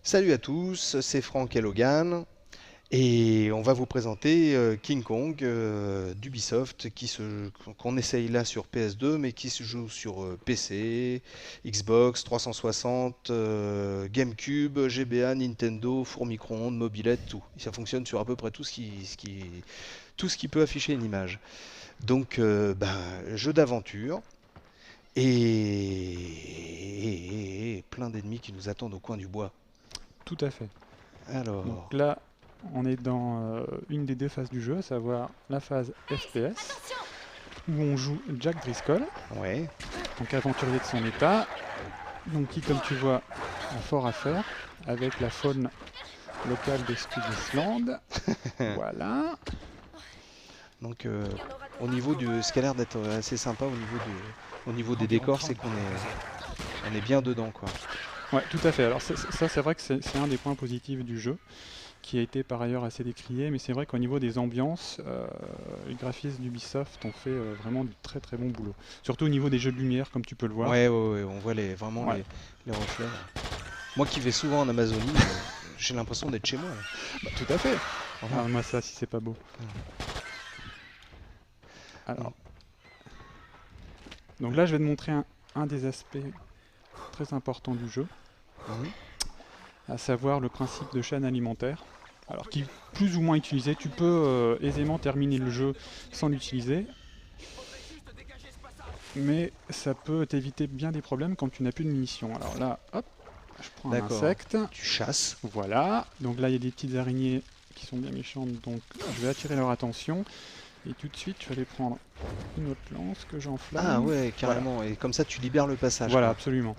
Salut à tous, c'est Franck et Logan et on va vous présenter King Kong d'Ubisoft qu'on essaye là sur PS2 mais qui se joue sur PC, Xbox 360, GameCube, GBA, Nintendo, four micro-ondes, mobilette, tout. Ça fonctionne sur à peu près tout ce qui peut afficher une image. Donc jeu d'aventure et plein d'ennemis qui nous attendent au coin du bois. Tout à fait. Alors, Donc là, on est dans une des deux phases du jeu, à savoir la phase FPS, où on joue Jack Driscoll, ouais, donc aventurier de son état, donc qui, comme tu vois, a fort à faire avec la faune locale de Island. Voilà. Donc au niveau ce qui a l'air d'être assez sympa au niveau des décors, c'est qu'on est bien dedans, quoi. Ouais, tout à fait. Alors ça, c'est vrai que c'est un des points positifs du jeu, qui a été par ailleurs assez décrié, mais c'est vrai qu'au niveau des ambiances, les graphistes d'Ubisoft ont fait vraiment du très très bon boulot. Surtout au niveau des jeux de lumière, comme tu peux le voir. Ouais, on voit vraiment les reflets. Moi qui vais souvent en Amazonie, j'ai l'impression d'être chez moi. Bah, tout à fait. Ah, moi ça, si c'est pas beau. Alors, donc là je vais te montrer un des aspects très importants du jeu, à savoir le principe de chaîne alimentaire. Alors qui est plus ou moins utilisé, tu peux aisément terminer le jeu sans l'utiliser, mais ça peut t'éviter bien des problèmes quand tu n'as plus de munitions. Alors là, hop, je prends un insecte. Tu chasses. Voilà, donc là il y a des petites araignées qui sont bien méchantes, donc je vais attirer leur attention. Et tout de suite, je vais aller prendre une autre lance que j'enflamme. Ah ouais, carrément. Voilà. Et comme ça, tu libères le passage. Voilà, quoi. Absolument.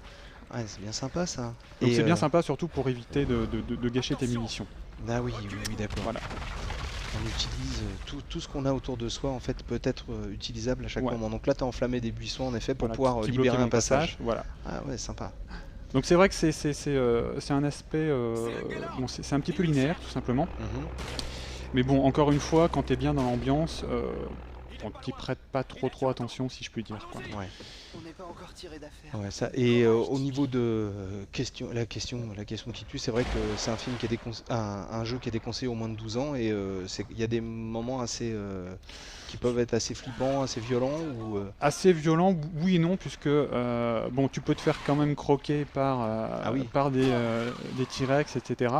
Ouais, c'est bien sympa ça. Donc c'est bien sympa surtout pour éviter de gâcher tes munitions. Ah oui, d'accord. Voilà. On utilise tout ce qu'on a autour de soi, en fait, peut être utilisable à chaque moment. Donc là, tu as enflammé des buissons, en effet, pour pouvoir libérer un passage. Voilà. Ah ouais, sympa. Donc c'est vrai que c'est un aspect... bon, c'est un petit peu linéaire, tout simplement. Mais bon, encore une fois, quand tu es bien dans l'ambiance, on t'y prête pas trop attention, si je puis dire. Quoi. Ouais. On n'est pas encore tiré d'affaire. Ouais, ça. Et au niveau de la question qui tue, c'est vrai que c'est un film qui est un jeu qui est déconseillé au moins de 12 ans et il y a des moments assez qui peuvent être assez flippants, assez violents ou Assez violents, oui et non, puisque bon, tu peux te faire quand même croquer par des T-Rex, etc.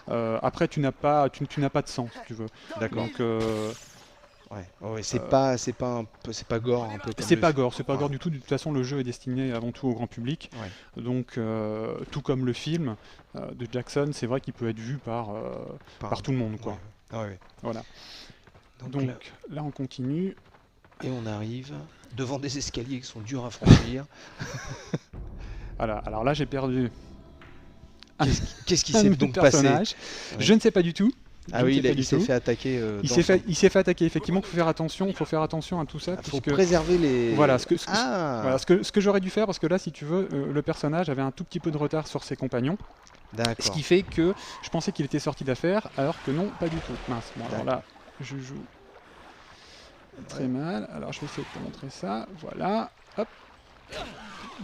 Après, tu n'as pas de sang, si tu veux. D'accord. Donc ouais, c'est pas gore un peu. C'est pas gore du tout. De toute façon, le jeu est destiné avant tout au grand public. Ouais. Donc, tout comme le film de Jackson, c'est vrai qu'il peut être vu par tout le monde, quoi. Ouais. Voilà. Donc là, on continue. Et on arrive devant des escaliers qui sont durs à franchir. Voilà. Alors là, j'ai perdu. Qu'est-ce qui s'est donc passé? Je ne sais pas du tout. Ah oui, il s'est fait attaquer. Il s'est fait attaquer. Effectivement, il faut faire attention à tout ça. Il faut préserver les. Voilà, ce que j'aurais dû faire, parce que là, si tu veux, le personnage avait un tout petit peu de retard sur ses compagnons. D'accord. Ce qui fait que je pensais qu'il était sorti d'affaire, alors que non, pas du tout. Mince. Bon, alors là, je joue très mal. Alors, je vais essayer de te montrer ça. Voilà. Hop.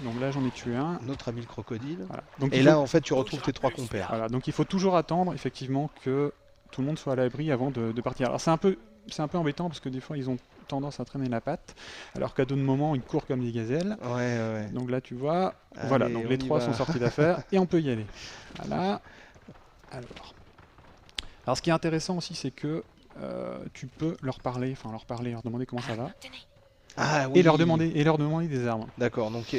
Donc là, j'en ai tué un. Notre ami le crocodile. Voilà. Donc, et là, en fait, tu retrouves tes 3 compères. Voilà. Donc, il faut toujours attendre, effectivement, que tout le monde soit à l'abri avant de partir. Alors c'est un peu embêtant parce que des fois ils ont tendance à traîner la patte, alors qu'à d'autres moments ils courent comme des gazelles. Ouais. Donc là tu vois, voilà, donc les 3 sont sortis d'affaire et on peut y aller. Voilà. Alors ce qui est intéressant aussi, c'est que tu peux leur parler, leur demander comment ça va. Ah, oui. Et leur demander des armes. D'accord, donc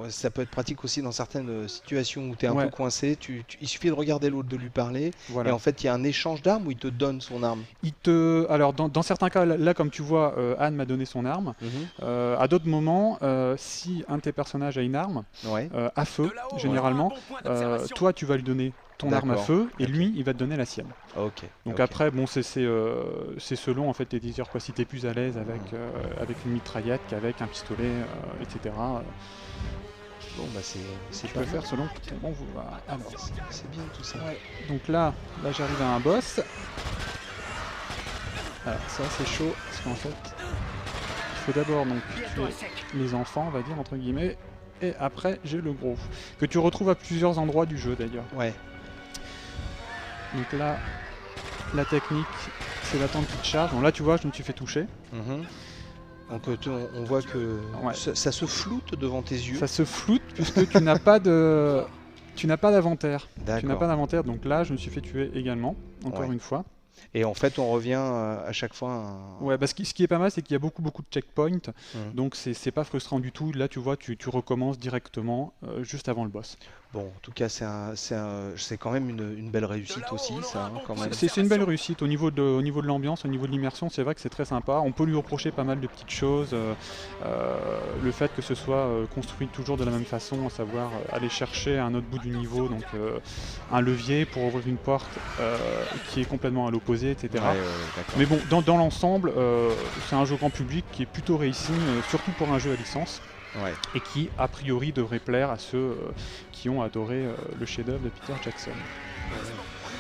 ça peut être pratique aussi dans certaines situations où tu es un peu coincé. Il suffit de regarder l'autre, de lui parler. Voilà. Et en fait, il y a un échange d'armes où il te donne son arme. Alors, dans certains cas, là, comme tu vois, Anne m'a donné son arme. À d'autres moments, si un de tes personnages a une arme, à feu, généralement, toi, tu vas lui donner ton arme à feu et lui il va te donner la sienne. Donc après bon c'est selon en fait tes désirs, quoi, si tu es plus à l'aise avec une mitraillette qu'avec un pistolet, etc. Bon bah tu peux faire selon ton bon vouloir. Alors c'est bien tout ça. Donc là j'arrive à un boss. Alors ça c'est chaud, parce qu'en fait, il faut d'abord donc tuer les enfants, on va dire, entre guillemets, et après j'ai le gros, que tu retrouves à plusieurs endroits du jeu d'ailleurs. Ouais. Donc là, la technique, c'est d'attendre qu'il te charge. Bon là tu vois, je me suis fait toucher. Donc on voit que ça se floute devant tes yeux. Ça se floute puisque tu n'as pas de... Tu n'as pas d'inventaire. Tu n'as pas d'inventaire, donc là je me suis fait tuer également, encore une fois. Et en fait, on revient à chaque fois. Ouais, ce qui est pas mal, c'est qu'il y a beaucoup de checkpoints, donc c'est pas frustrant du tout. Là, tu vois, tu recommences directement juste avant le boss. Bon, en tout cas, c'est quand même une belle réussite aussi, ça. Quand même. C'est une belle réussite au niveau de l'ambiance, au niveau de l'immersion. C'est vrai que c'est très sympa. On peut lui reprocher pas mal de petites choses. Le fait que ce soit construit toujours de la même façon, à savoir aller chercher à un autre bout du niveau, donc un levier pour ouvrir une porte qui est complètement à l'opposé, etc. Mais bon, dans l'ensemble, c'est un jeu grand public qui est plutôt réussi, surtout pour un jeu à licence. Et qui a priori devrait plaire à ceux qui ont adoré le chef-d'œuvre de Peter Jackson.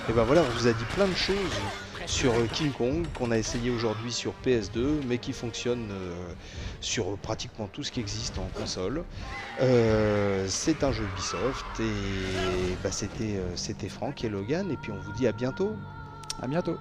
Et ben voilà, on vous a dit plein de choses sur King Kong qu'on a essayé aujourd'hui sur PS2, mais qui fonctionne sur pratiquement tout ce qui existe en console. C'est un jeu Ubisoft et c'était Franck et Logan, et puis on vous dit à bientôt. À bientôt.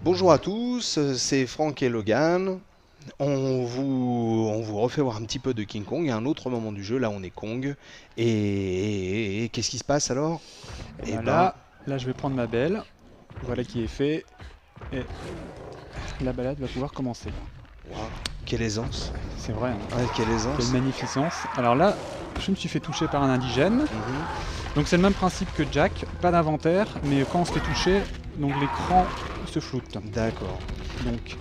Bonjour à tous, c'est Franck et Logan. On vous refait voir un petit peu de King Kong à un autre moment du jeu. Là, on est Kong. Et qu'est-ce qui se passe alors? Et là, je vais prendre ma belle. Voilà qui est fait. Et la balade va pouvoir commencer. Wow, quelle aisance! C'est vrai. Hein. Ouais, quelle aisance! Quelle magnificence! Alors là, je me suis fait toucher par un indigène. Donc c'est le même principe que Jack, pas d'inventaire, mais quand on se fait toucher, donc l'écran se floute. D'accord. Donc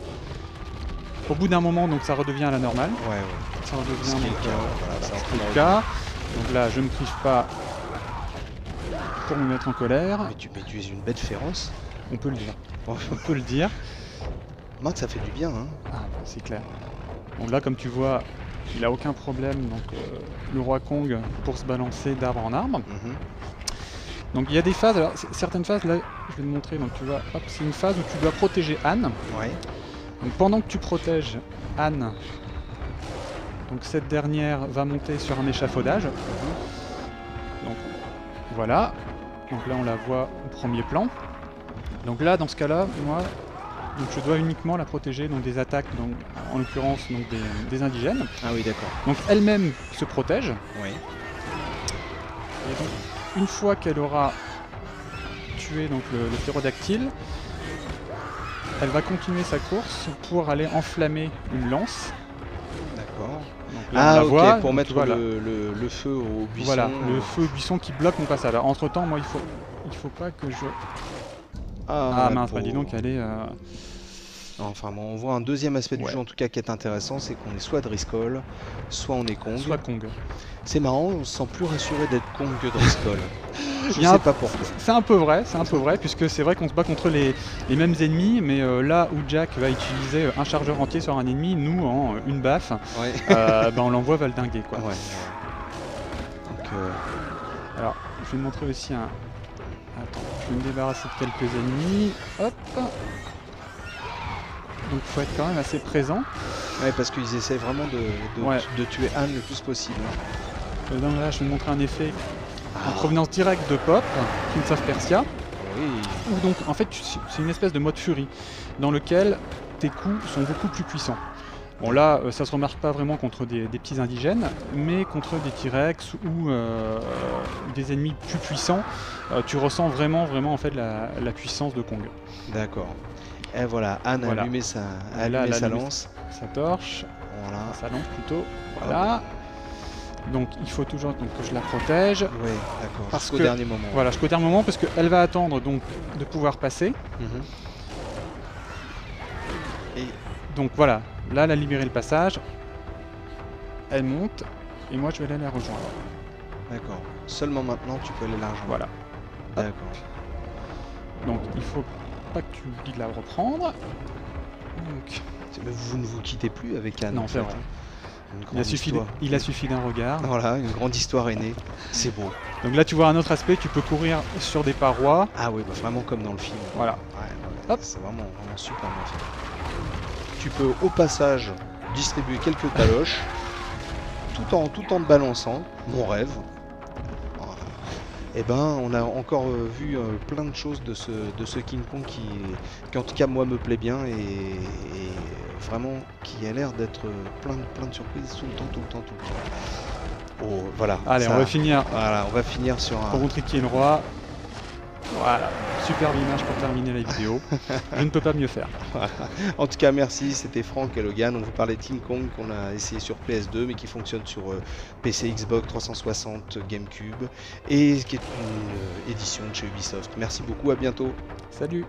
au bout d'un moment, donc ça redevient à la normale. Ouais. Ça redevient le cas. Donc là, je ne prive pas pour me mettre en colère. Mais tu es une bête féroce. On peut le dire. On peut le dire. Moi, ça fait du bien, hein. Ah, c'est clair. Donc là, comme tu vois, il a aucun problème, donc le roi Kong, pour se balancer d'arbre en arbre. Donc il y a des phases, alors certaines phases, là je vais te montrer, donc tu vois, hop, c'est une phase où tu dois protéger Anne. Donc pendant que tu protèges Anne, donc cette dernière va monter sur un échafaudage. Donc voilà, donc là on la voit au premier plan. Donc là, dans ce cas-là, moi, donc je dois uniquement la protéger donc des attaques, donc, en l'occurrence donc des indigènes. Ah oui, d'accord. Donc elle-même se protège. Oui. Et donc, une fois qu'elle aura tué donc, le ptérodactyle, elle va continuer sa course pour aller enflammer une lance. D'accord. Ah, ok, pour mettre le feu au buisson. Voilà, le feu au buisson qui bloque mon passage. Alors, entre temps, moi, il faut pas que je... Ah mince, dis donc, elle est... Enfin bon, on voit un deuxième aspect du jeu en tout cas qui est intéressant, c'est qu'on est soit Driscoll, soit on est Kong. Soit Kong. C'est marrant, on se sent plus rassuré d'être Kong que Driscoll. Je sais pas pourquoi. C'est un peu vrai, puisque c'est vrai qu'on se bat contre les mêmes ennemis, mais là où Jack va utiliser un chargeur entier sur un ennemi, nous en une baffe, on l'envoie valdinguer quoi. Donc, alors, je vais te montrer aussi un... Attends, je vais me débarrasser de quelques ennemis. Hop. Donc il faut être quand même assez présent. Ouais, parce qu'ils essaient vraiment de tuer Anne le plus possible. Donc là, je vais te montrer un effet en provenance directe de Pop, Prince of Persia. Oui. Où donc, en fait, c'est une espèce de mode furie, dans lequel tes coups sont beaucoup plus puissants. Bon là, ça se remarque pas vraiment contre des petits indigènes, mais contre des T-Rex ou des ennemis plus puissants, tu ressens vraiment en fait la puissance de Kong. D'accord. Et voilà, Anne a allumé sa lance. Sa torche. Voilà. Sa lance plutôt. Voilà. Donc il faut toujours que je la protège. Oui, d'accord. Jusqu'au dernier moment. Voilà, jusqu'au dernier moment, parce qu'elle va attendre donc de pouvoir passer. Et donc voilà, là elle a libéré le passage. elle monte, et moi je vais aller la rejoindre. D'accord. Seulement maintenant tu peux aller la rejoindre. Voilà. D'accord. Donc il faut pas que tu oublies de la reprendre. Donc... Mais vous ne vous quittez plus avec Anne. Non, c'est vrai. Il a suffi d'un regard. Voilà, une grande histoire est née. C'est beau. Donc là, tu vois un autre aspect, tu peux courir sur des parois. Ah oui, bah vraiment comme dans le film. Voilà. Ouais, c'est vraiment super bien fait. Tu peux au passage distribuer quelques taloches tout en te balançant. Mon rêve. Eh ben, on a encore vu plein de choses de ce King Kong qui en tout cas moi me plaît bien et vraiment qui a l'air d'être plein de surprises tout le temps. Oh, voilà. Allez, on va finir. Voilà, on va finir sur un... Pour montrer qui est le roi. Voilà, superbe image pour terminer la vidéo. Je ne peux pas mieux faire. En tout cas, merci, c'était Franck et Logan. On vous parlait de King Kong qu'on a essayé sur PS2 mais qui fonctionne sur PC, Xbox 360, GameCube et qui est une édition de chez Ubisoft. Merci beaucoup, à bientôt. Salut.